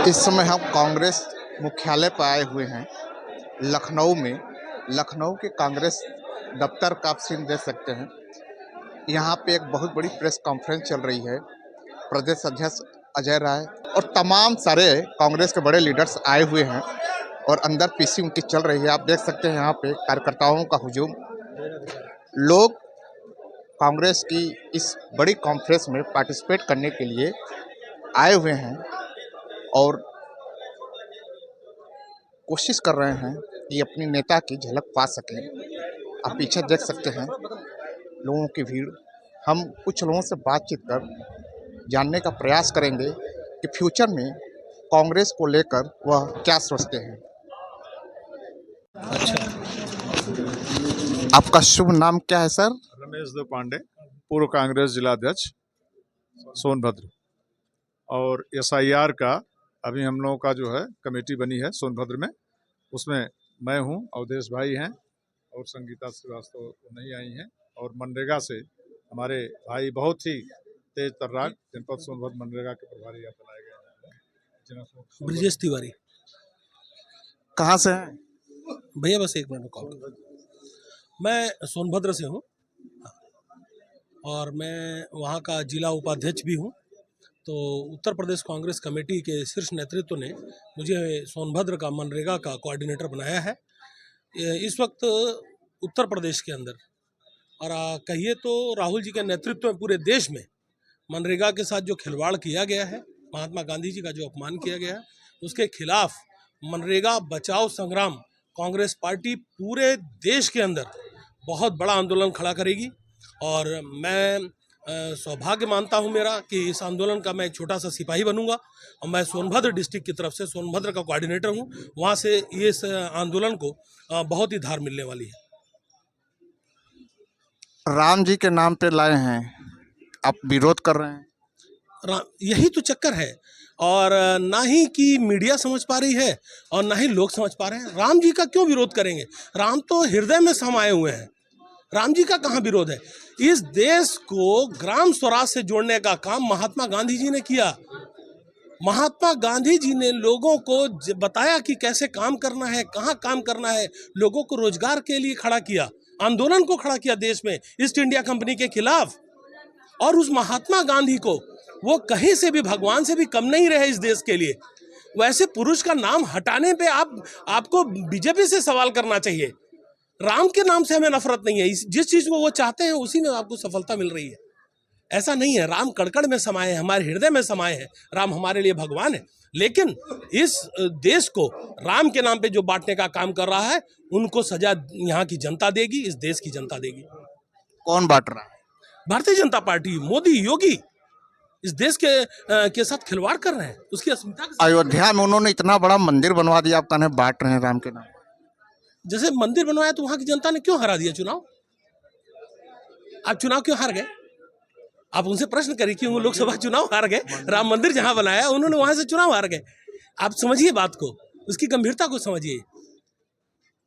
इस समय हम कांग्रेस मुख्यालय पर आए हुए हैं लखनऊ में। लखनऊ के कांग्रेस दफ्तर का आप सीन देख सकते हैं। यहाँ पे एक बहुत बड़ी प्रेस कॉन्फ्रेंस चल रही है। प्रदेश अध्यक्ष अजय राय और तमाम सारे कांग्रेस के बड़े लीडर्स आए हुए हैं और अंदर पीसी उनकी चल रही है। आप देख सकते हैं यहाँ पे कार्यकर्ताओं का हुजूम। लोग कांग्रेस की इस बड़ी कॉन्फ्रेंस में पार्टिसिपेट करने के लिए आए हुए हैं और कोशिश कर रहे हैं कि अपनी नेता की झलक पा सकें। आप पीछे देख सकते हैं लोगों की भीड़। हम कुछ लोगों से बातचीत कर जानने का प्रयास करेंगे कि फ्यूचर में कांग्रेस को लेकर वह क्या सोचते हैं। आपका शुभ नाम क्या है सर? रमेश दो पांडे, पूर्व कांग्रेस जिला अध्यक्ष सोनभद्र। और SIR का अभी हम लोगों का जो है कमेटी बनी है सोनभद्र में, उसमें मैं हूं, अवधेश भाई हैं और संगीता श्रीवास्तव नहीं आई हैं। और मनरेगा से हमारे भाई बहुत ही तेज तर्राक जनपद सोनभद्र मनरेगा के प्रभारी बनाए गए हैं ब्रजेश तिवारी। कहाँ से हैं भैया? बस एक मिनट कॉल। मैं सोनभद्र से हूँ और मैं वहाँ का जिला उपाध्यक्ष भी हूँ। तो उत्तर प्रदेश कांग्रेस कमेटी के शीर्ष नेतृत्व ने मुझे सोनभद्र का मनरेगा का कोऑर्डिनेटर बनाया है। इस वक्त उत्तर प्रदेश के अंदर और कहिए तो राहुल जी के नेतृत्व में पूरे देश में मनरेगा के साथ जो खिलवाड़ किया गया है, महात्मा गांधी जी का जो अपमान किया गया है, उसके खिलाफ मनरेगा बचाओ संग्राम कांग्रेस पार्टी पूरे देश के अंदर बहुत बड़ा आंदोलन खड़ा करेगी। और मैं सौभाग्य मानता हूं मेरा कि इस आंदोलन का मैं एक छोटा सा सिपाही बनूंगा और मैं सोनभद्र डिस्ट्रिक्ट की तरफ से सोनभद्र का कोऑर्डिनेटर हूं। वहां से इस आंदोलन को बहुत ही धार मिलने वाली है। राम जी के नाम पे लाए हैं, आप विरोध कर रहे हैं। यही तो चक्कर है और ना ही कि मीडिया समझ पा रही है और ना ही लोग समझ पा रहे हैं। राम जी का क्यों विरोध करेंगे? राम तो हृदय में समाये हुए हैं। राम जी का कहाँ विरोध है? इस देश को ग्राम स्वराज से जोड़ने का काम महात्मा गांधी जी ने किया। महात्मा गांधी जी ने लोगों को बताया कि कैसे काम करना है, कहाँ काम करना है, लोगों को रोजगार के लिए खड़ा किया, आंदोलन को खड़ा किया देश में ईस्ट इंडिया कंपनी के खिलाफ। और उस महात्मा गांधी को वो कहीं से भी भगवान से भी कम नहीं रहे इस देश के लिए। वैसे पुरुष का नाम हटाने पे आपको बीजेपी से सवाल करना चाहिए। राम के नाम से हमें नफरत नहीं है। जिस चीज को वो चाहते हैं उसी में आपको सफलता मिल रही है। ऐसा नहीं है। राम कड़कड़ में समाये हैं, हमारे हृदय में समाये हैं। राम हमारे लिए भगवान है। लेकिन इस देश को राम के नाम पे जो बांटने का काम कर रहा है, उनको सजा यहाँ की जनता देगी, इस देश की जनता देगी। कौन बांट रहा है? भारतीय जनता पार्टी, मोदी, योगी इस देश के साथ खिलवाड़ कर रहे हैं, उसकी अस्मिता के साथ। अयोध्या में उन्होंने इतना बड़ा मंदिर बनवा दिया, आप कहने बांट रहे हैं राम के नाम। जैसे मंदिर बनवाया तो वहां की जनता ने क्यों हरा दिया चुनाव? आप चुनाव क्यों हार गए? आप उनसे प्रश्न करिए कि वो लोकसभा चुनाव हार गए, राम मंदिर जहां बनाया उन्होंने वहां से चुनाव हार गए। आप समझिए बात को, उसकी गंभीरता को समझिए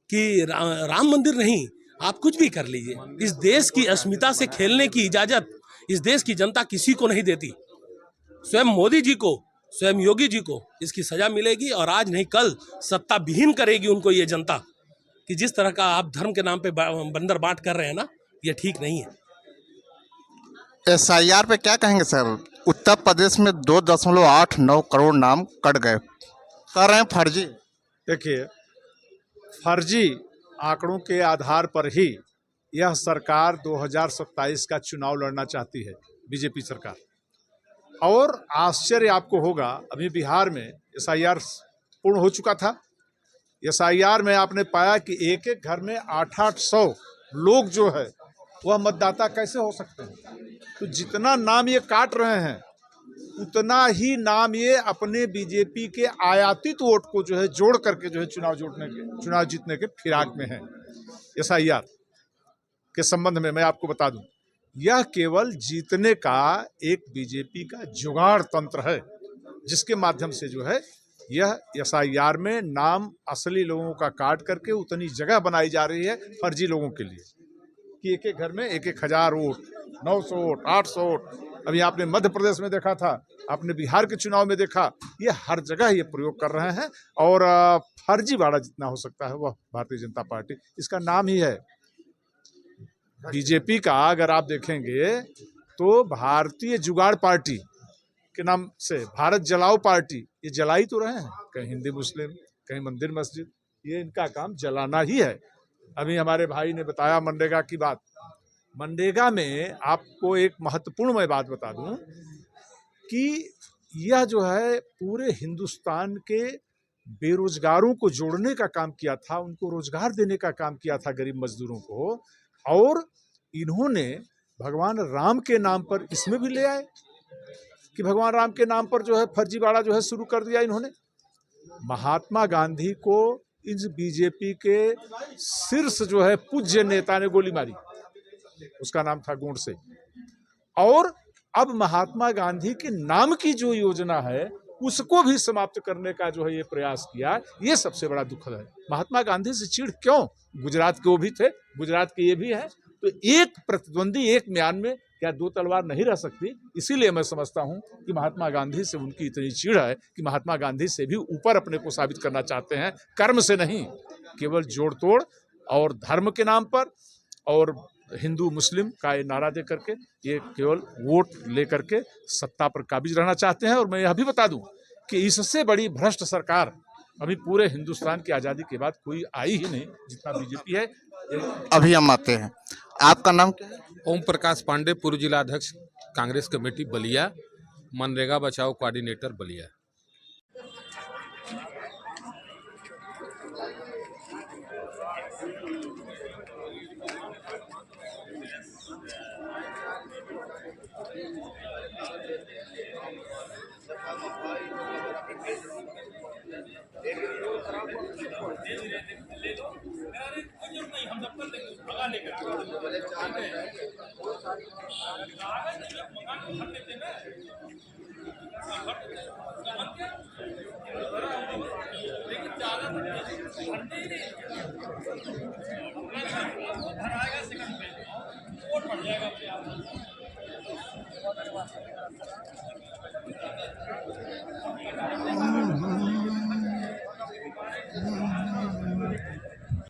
कि राम मंदिर नहीं, आप कुछ भी कर लीजिए, इस देश की अस्मिता से खेलने की इजाजत इस देश की जनता किसी को नहीं देती। स्वयं मोदी जी को, स्वयं योगी जी को इसकी सजा मिलेगी और आज नहीं कल सत्ता विहीन करेगी उनको ये जनता। कि जिस तरह का आप धर्म के नाम पे बंदर बांट कर रहे हैं ना, ये ठीक नहीं है। SIR पे क्या कहेंगे सर? उत्तर प्रदेश में 2.89 करोड़ नाम कट गए, कह रहे हैं फर्जी। देखिए, फर्जी आंकड़ों के आधार पर ही यह सरकार 2027 का चुनाव लड़ना चाहती है, बीजेपी सरकार। और आश्चर्य आपको होगा, अभी बिहार में SIR पूर्ण हो चुका था। SIR में आपने पाया कि एक एक घर में 800 लोग जो है वह मतदाता कैसे हो सकते हैं। तो जितना नाम ये काट रहे हैं उतना ही नाम ये अपने बीजेपी के आयातित वोट को जो है जोड़ करके जो है चुनाव जीतने के फिराक में है। SIR के संबंध में मैं आपको बता दूं, यह केवल जीतने का एक बीजेपी का जुगाड़ तंत्र है, जिसके माध्यम से जो है यह SIR में नाम असली लोगों का काट करके उतनी जगह बनाई जा रही है फर्जी लोगों के लिए कि एक एक घर में एक एक हजार वोट, 900 वोट, 800 वोट। अभी आपने मध्य प्रदेश में देखा था आपने बिहार के चुनाव में देखा, ये हर जगह ये प्रयोग कर रहे हैं और फर्जीवाड़ा जितना हो सकता है वह भारतीय जनता पार्टी, इसका नाम ही है। बीजेपी का अगर आप देखेंगे तो भारतीय जुगाड़ पार्टी के नाम से भारत जलाओ पार्टी, ये जला ही तो रहे हैं, कहीं हिंदू मुस्लिम, कहीं मंदिर मस्जिद, ये इनका काम जलाना ही है। अभी हमारे भाई ने बताया मनरेगा की बात। मनरेगा में आपको एक महत्वपूर्ण मैं बात बता दूं कि यह जो है पूरे हिंदुस्तान के बेरोजगारों को जोड़ने का काम किया था, उनको रोजगार देने का काम किया था, गरीब मजदूरों को। और इन्होंने भगवान राम के नाम पर इसमें भी ले आए कि भगवान राम के नाम पर जो है फर्जीवाड़ा जो है शुरू कर दिया इन्होंने। महात्मा गांधी को इस बीजेपी के शीर्ष जो है पूज्य नेता ने गोली मारी, उसका नाम था गोडसे। और अब महात्मा गांधी के नाम की जो योजना है उसको भी समाप्त करने का जो है ये प्रयास किया, ये सबसे बड़ा दुखद है। महात्मा गांधी से चिढ़ क्यों? गुजरात के वो भी थे, गुजरात के ये भी है, तो एक प्रतिद्वंदी एक म्यान में क्या दो तलवार नहीं रह सकती? इसीलिए मैं समझता हूं कि महात्मा गांधी से उनकी इतनी चिढ़ है कि महात्मा गांधी से भी ऊपर अपने को साबित करना चाहते हैं, कर्म से नहीं, केवल जोड़ तोड़ और धर्म के नाम पर और हिंदू मुस्लिम का ये नारा दे करके ये केवल वोट लेकर के सत्ता पर काबिज रहना चाहते हैं। और मैं यह भी बता दूं कि इससे बड़ी भ्रष्ट सरकार अभी पूरे हिंदुस्तान की आज़ादी के बाद कोई आई ही नहीं जितना बीजेपी है। अभी हम आते हैं, आपका नाम क्या है? ओम प्रकाश पांडे, पूर्व जिला अध्यक्ष कांग्रेस कमेटी बलिया, मनरेगा बचाओ कोऑर्डिनेटर बलिया।